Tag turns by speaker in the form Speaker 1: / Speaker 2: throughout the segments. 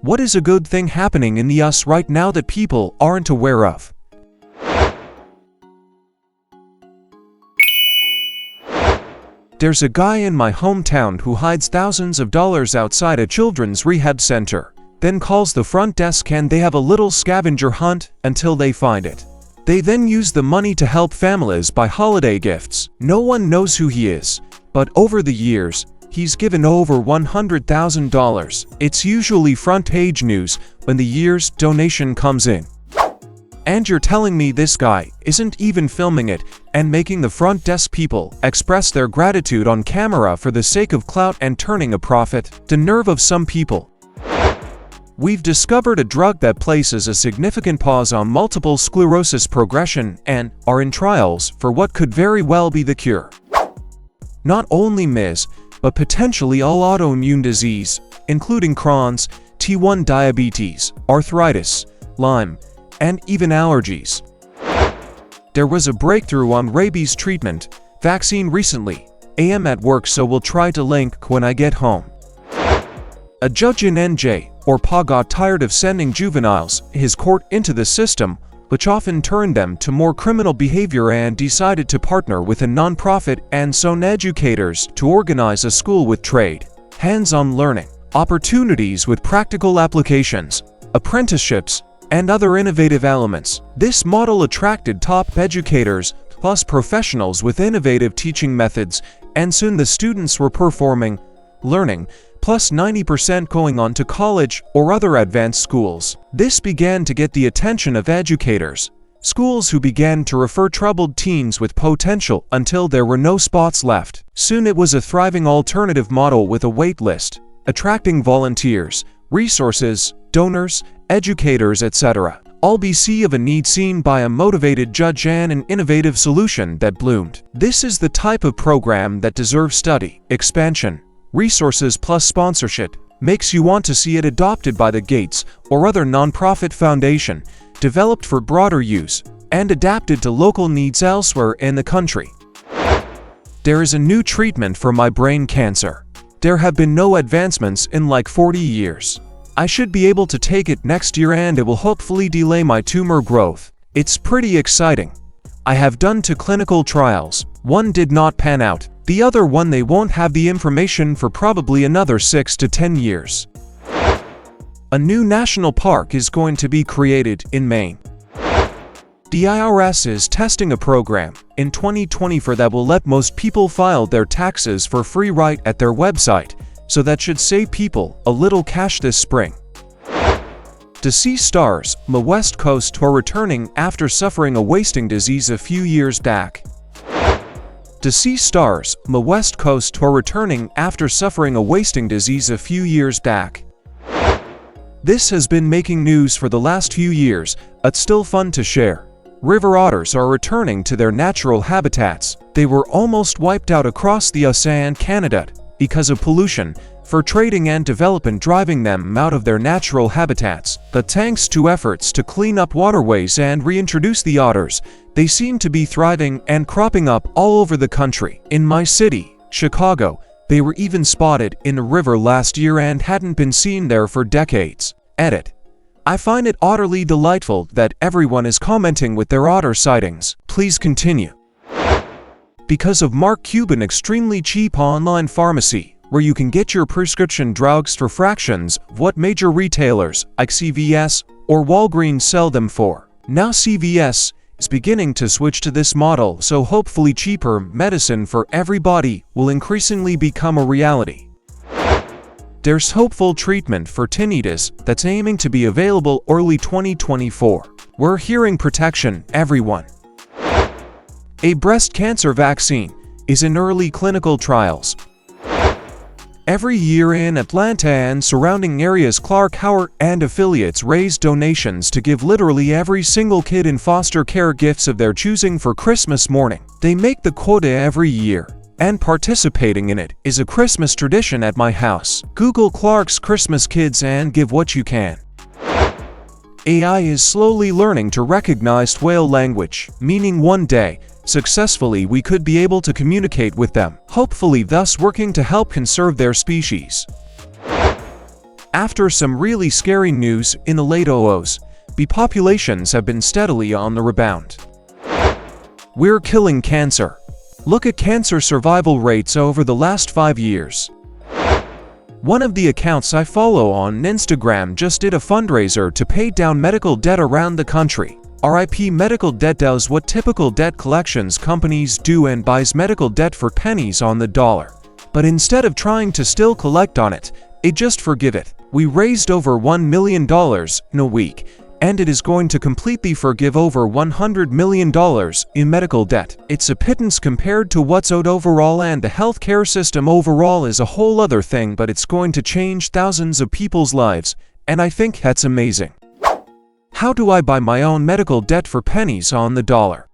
Speaker 1: What is a good thing happening in the US right now that people aren't aware of? There's a guy in my hometown who hides thousands of dollars outside a children's rehab center, then calls the front desk and they have a little scavenger hunt until they find it. They then use the money to help families buy holiday gifts. No one knows who he is, but over the years, he's given over $100,000. It's usually front-page news when the year's donation comes in. And you're telling me this guy isn't even filming it and making the front desk people express their gratitude on camera for the sake of clout and turning a profit? The nerve of some people. We've discovered a drug that places a significant pause on multiple sclerosis progression and are in trials for what could very well be the cure. Not only MS, but potentially all autoimmune disease, including Crohn's, T1 diabetes, arthritis, Lyme, and even allergies. There was a breakthrough on rabies treatment vaccine recently. I'm at work, so we'll try to link when I get home. A judge in NJ or PA got tired of sending juveniles his court into the system, which often turned them to more criminal behavior, and decided to partner with a nonprofit and SON educators to organize a school with trade, hands-on learning, opportunities with practical applications, apprenticeships, and other innovative elements. This model attracted top educators plus professionals with innovative teaching methods, and soon the students were performing, learning, plus 90% going on to college or other advanced schools. This began to get the attention of educators, schools who began to refer troubled teens with potential until there were no spots left. Soon it was a thriving alternative model with a wait list, attracting volunteers, resources, donors, educators, etc. All BC of a need seen by a motivated judge and an innovative solution that bloomed. This is the type of program that deserves study, expansion, resources plus sponsorship. Makes you want to see it adopted by the Gates or other nonprofit foundation, developed for broader use, and adapted to local needs elsewhere in the country. There is a new treatment for my brain cancer. There have been no advancements in like 40 years. I should be able to take it next year and it will hopefully delay my tumor growth. It's pretty exciting. I have done 2 clinical trials. One did not pan out. The other one they won't have the information for probably another 6 to 10 years. A new national park is going to be created in Maine. The IRS is testing a program in 2024 that will let most people file their taxes for free right at their website, so that should save people a little cash this spring. Deceased stars, the West Coast are returning after suffering a wasting disease a few years back. Deceased stars, the West Coast are returning after suffering a wasting disease a few years back. This has been making news for the last few years, it's still fun to share. River otters are returning to their natural habitats. They were almost wiped out across the US and Canada because of pollution, for trading and development driving them out of their natural habitats. But thanks to efforts to clean up waterways and reintroduce the otters, they seem to be thriving and cropping up all over the country. In my city, Chicago, they were even spotted in a river last year and hadn't been seen there for decades. Edit. I find it utterly delightful that everyone is commenting with their otter sightings. Please continue. Because of Mark Cuban extremely cheap online pharmacy, where you can get your prescription drugs for fractions of what major retailers like CVS or Walgreens sell them for. Now CVS is beginning to switch to this model, so hopefully cheaper medicine for everybody will increasingly become a reality. There's hopeful treatment for tinnitus that's aiming to be available early 2024. We're hearing protection, everyone. A breast cancer vaccine is in early clinical trials. Every year in Atlanta and surrounding areas, Clark Howard and affiliates raise donations to give literally every single kid in foster care gifts of their choosing for Christmas morning. They make the quota every year, and participating in it is a Christmas tradition at my house. Google Clark's Christmas Kids and give what you can. AI is slowly learning to recognize whale language, meaning one day, successfully we could be able to communicate with them, hopefully thus working to help conserve their species. After some really scary news in the late 00s, bee populations have been steadily on the rebound. We're killing cancer. Look at cancer survival rates over the last 5 years. One of the accounts I follow on Instagram just did a fundraiser to pay down medical debt around the country. RIP medical debt does what typical debt collections companies do and buys medical debt for pennies on the dollar. But instead of trying to still collect on it, it just forgive it. We raised over $1 million in a week, and it is going to completely forgive over $100 million in medical debt. It's a pittance compared to what's owed overall, and the healthcare system overall is a whole other thing, but it's going to change thousands of people's lives, and I think that's amazing. How do I buy my own medical debt for pennies on the dollar?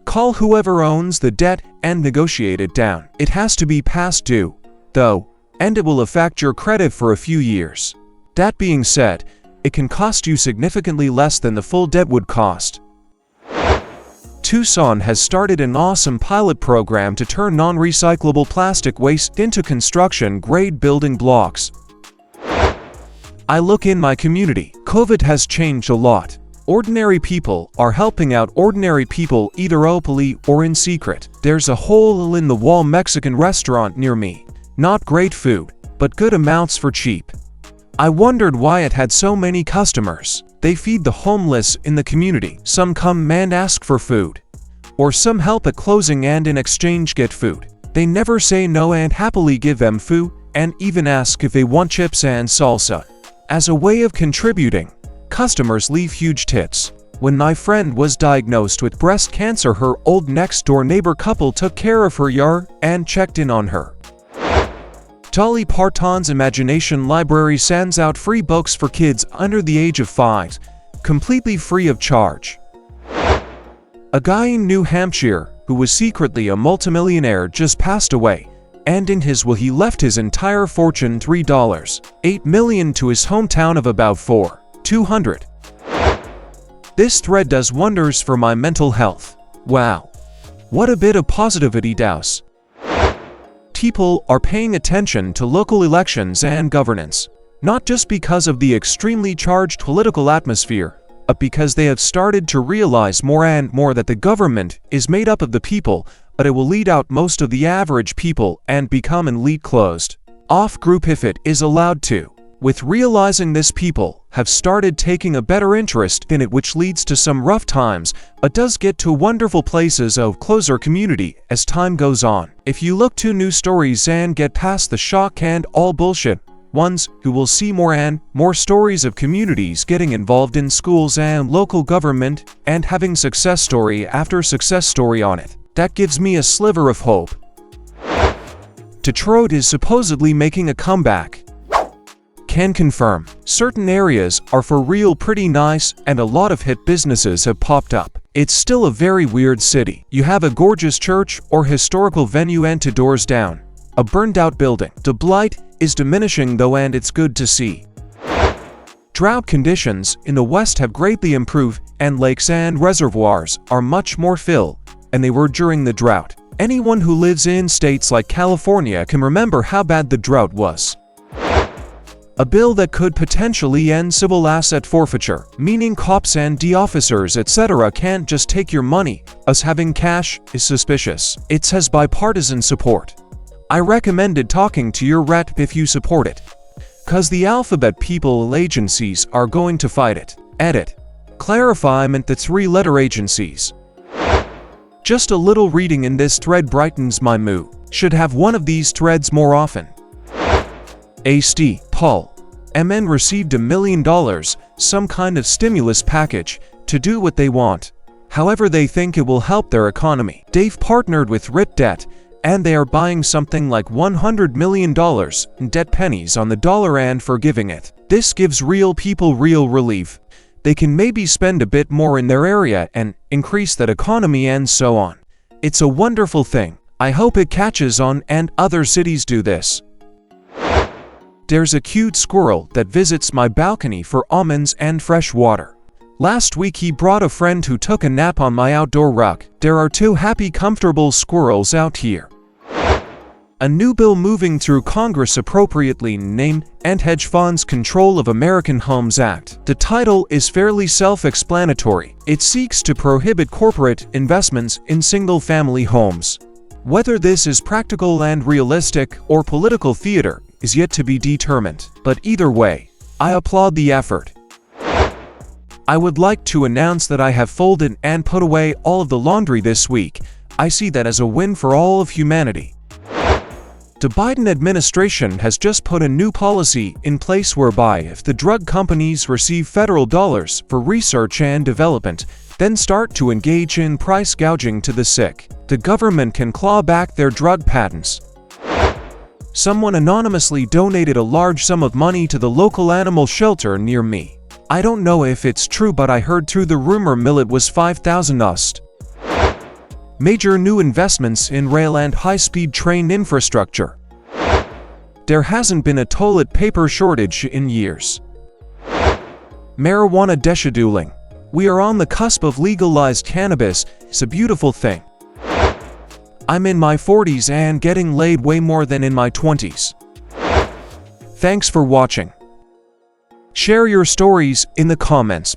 Speaker 1: Call whoever owns the debt and negotiate it down. It has to be past due, though, and it will affect your credit for a few years. That being said, it can cost you significantly less than the full debt would cost. Tucson has started an awesome pilot program to turn non-recyclable plastic waste into construction-grade building blocks. I look in my community. COVID has changed a lot. Ordinary people are helping out ordinary people either openly or in secret. There's a hole-in-the-wall Mexican restaurant near me. Not great food, but good amounts for cheap. I wondered why it had so many customers. They feed the homeless in the community. Some come and ask for food. Or some help at closing and in exchange get food. They never say no and happily give them food, and even ask if they want chips and salsa. As a way of contributing, customers leave huge tips. When my friend was diagnosed with breast cancer, her old next-door neighbor couple took care of her yard and checked in on her. Dolly Parton's Imagination Library sends out free books for kids under the age of 5, completely free of charge. A guy in New Hampshire, who was secretly a multimillionaire, just passed away, and in his will he left his entire fortune, $3.8 million, to his hometown of about $4,200. This thread does wonders for my mental health. Wow. What a bit of positivity douse. People are paying attention to local elections and governance, not just because of the extremely charged political atmosphere, but because they have started to realize more and more that the government is made up of the people, but it will lead out most of the average people and become an elite closed-off group if it is allowed to. With realizing this, people have started taking a better interest in it, which leads to some rough times, but does get to wonderful places of closer community as time goes on. If you look to news stories and get past the shock and all bullshit ones, you will see more and more stories of communities getting involved in schools and local government and having success story after success story on it. That gives me a sliver of hope. Detroit is supposedly making a comeback. Can confirm. Certain areas are for real pretty nice, and a lot of hit businesses have popped up. It's still a very weird city. You have a gorgeous church or historical venue and 2 doors down, a burned out building. The blight is diminishing though, and it's good to see. Drought conditions in the west have greatly improved, and lakes and reservoirs are much more full than they were during the drought. Anyone who lives in states like California can remember how bad the drought was. A bill that could potentially end civil asset forfeiture, meaning cops and officers etc. can't just take your money. Us having cash is suspicious. It has bipartisan support. I recommended talking to your rep if you support it. Cause the alphabet people agencies are going to fight it. Edit. Clarify meant the 3-letter agencies. Just a little reading in this thread brightens my mood. Should have one of these threads more often. A.St. Paul MN received $1 million, some kind of stimulus package, to do what they want. However, they think it will help their economy. They've partnered with RIT Debt, and they are buying something like $100 million in debt pennies on the dollar and forgiving it. This gives real people real relief. They can maybe spend a bit more in their area and increase that economy and so on. It's a wonderful thing. I hope it catches on and other cities do this. There's a cute squirrel that visits my balcony for almonds and fresh water. Last week he brought a friend who took a nap on my outdoor rug. There are 2 happy, comfortable squirrels out here. A new bill moving through Congress appropriately named "Ant Hedge Funds Control of American Homes Act." The title is fairly self-explanatory. It seeks to prohibit corporate investments in single-family homes. Whether this is practical and realistic or political theater is yet to be determined. But either way, I applaud the effort. I would like to announce that I have folded and put away all of the laundry this week. I see that as a win for all of humanity. The Biden administration has just put a new policy in place whereby if the drug companies receive federal dollars for research and development, then start to engage in price gouging to the sick, the government can claw back their drug patents. Someone anonymously donated a large sum of money to the local animal shelter near me. I don't know if it's true, but I heard through the rumor mill it was 5,000 USD. Major new investments in rail and high-speed train infrastructure. There hasn't been a toilet paper shortage in years. Marijuana descheduling. We are on the cusp of legalized cannabis. It's a beautiful thing. I'm in my 40s and getting laid way more than in my 20s. Thanks for watching. Share your stories in the comments.